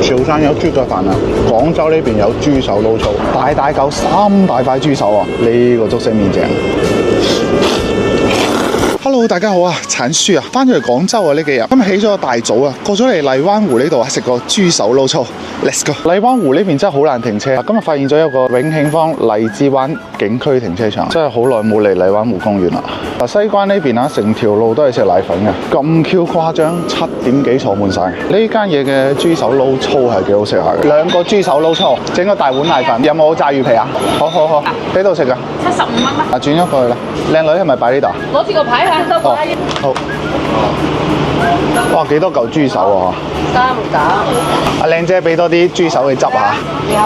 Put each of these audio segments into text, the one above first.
潮汕有豬腳飯啊，廣州呢邊有豬手撈醋，大大嚿3大塊豬手啊，呢個竹升麵正。Hello， 大家好啊！鏟書啊，翻咗嚟廣州啊呢幾日，今日起咗個大早啊，過咗嚟荔灣湖呢度啊，食個豬手撈醋 ，Let's go！ 荔灣湖呢邊真係好難停車啊！今日發現咗一個永慶坊荔枝灣景區停車場，真係好耐冇嚟荔灣湖公園啦。嗱，西關呢邊啊，成條路都係食奶粉嘅，咁 Q 誇張，7點幾坐滿晒。呢間嘢嘅豬手撈醋係幾好食下嘅，2個豬手撈醋，整個大碗奶粉，有冇炸魚皮啊？好，呢度食㗎75蚊啊！轉咗過去啦，靚女係咪擺呢度？攞住個牌啊！哦，好。哇，幾多嚿豬手啊3嚿。阿靚姐俾多啲豬手去執下。有。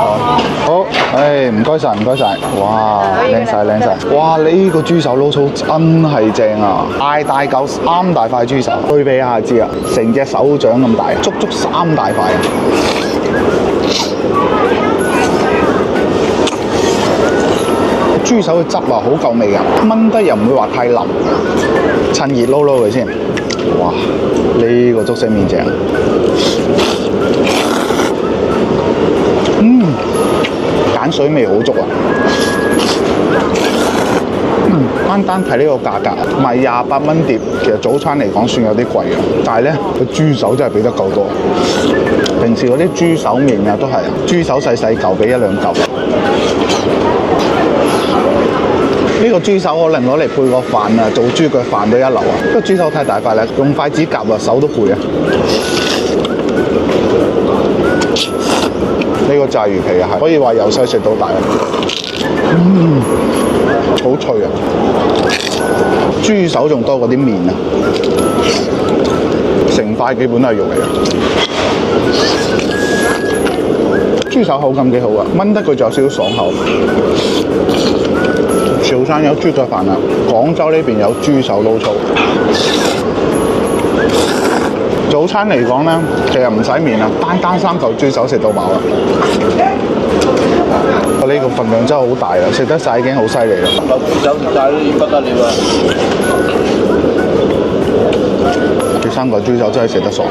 好，唔該晒，唔該晒。哇，靚晒。哇，呢個豬手撈醋真係正啊！大嚿3大塊豬手，對比下知啊，成隻手掌咁大，足3大塊啊！豬手嘅汁啊，好夠味㗎，炆得又唔會話太腍，趁熱撈佢先。哇！呢個竹升麵正，鹼水味好足啊！單睇呢個價格，賣28蚊碟，其實早餐嚟講算有啲貴啊，但係咧個豬手真係俾得夠多。平時嗰啲豬手麵啊都係豬手細嚿俾1-2嚿。呢個豬手可能攞嚟配個飯啊，做豬腳飯都一流啊！不過豬手太大塊啦，用筷子夾啊，手都攰啊！呢個炸魚皮啊，係可以話由細食到大啊！好脆啊！豬手仲多過啲麵啊，成塊基本都係肉嚟嘅。豬手口感幾好啊，炆得佢仲有少少爽口。潮汕有豬腳飯啊，廣州呢邊有豬手撈醋。早餐嚟講咧，其實唔使麵啊，單3嚿豬手食到飽啦。呢個份量真係好大啊，食得晒已經好犀利啦。嚿豬手食晒都不得了啊！呢3嚿豬手真係食得爽。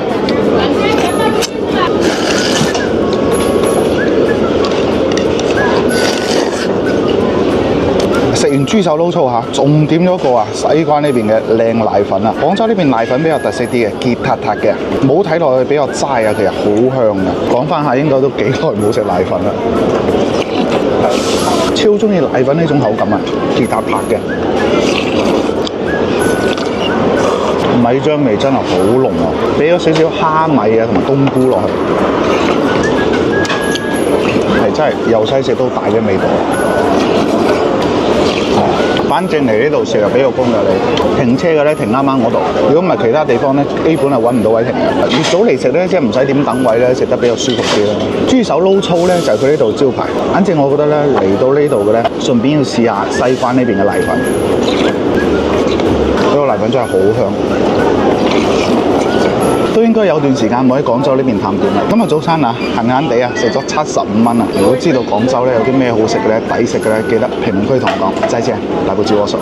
食完豬手撈醋嚇，仲點咗個西關呢邊嘅靚奶粉啊！廣州呢邊奶粉比較特色啲嘅，結塔塔嘅，冇睇落去比較齋啊，其實好香嘅。講翻下，應該都幾耐冇食奶粉啦，超中意奶粉呢種口感啊，結塔塔嘅，米漿味真係好濃啊！俾咗少少蝦米啊同埋冬菇落去，係真係由細食到大嘅味道。反正嚟呢度食就俾個公嘅你，停車嘅咧停啱啱嗰度。如果唔係其他地方咧，基本係揾唔到位停嘅。越早嚟食咧，即係唔使點等位咧，食得比較舒服啲啦。豬手撈醋咧就係佢呢度招牌。反正我覺得咧嚟到呢度嘅咧，順便要試下西關呢邊嘅奶粉。呢個奶粉真係好香。都應該有段時間冇喺廣州呢邊探店啦。今日早餐啊，閒閒地啊，食咗75蚊啊！如果知道廣州咧有啲咩好食嘅咧、抵食嘅咧，記得評論區同我講。再見，來不及握手。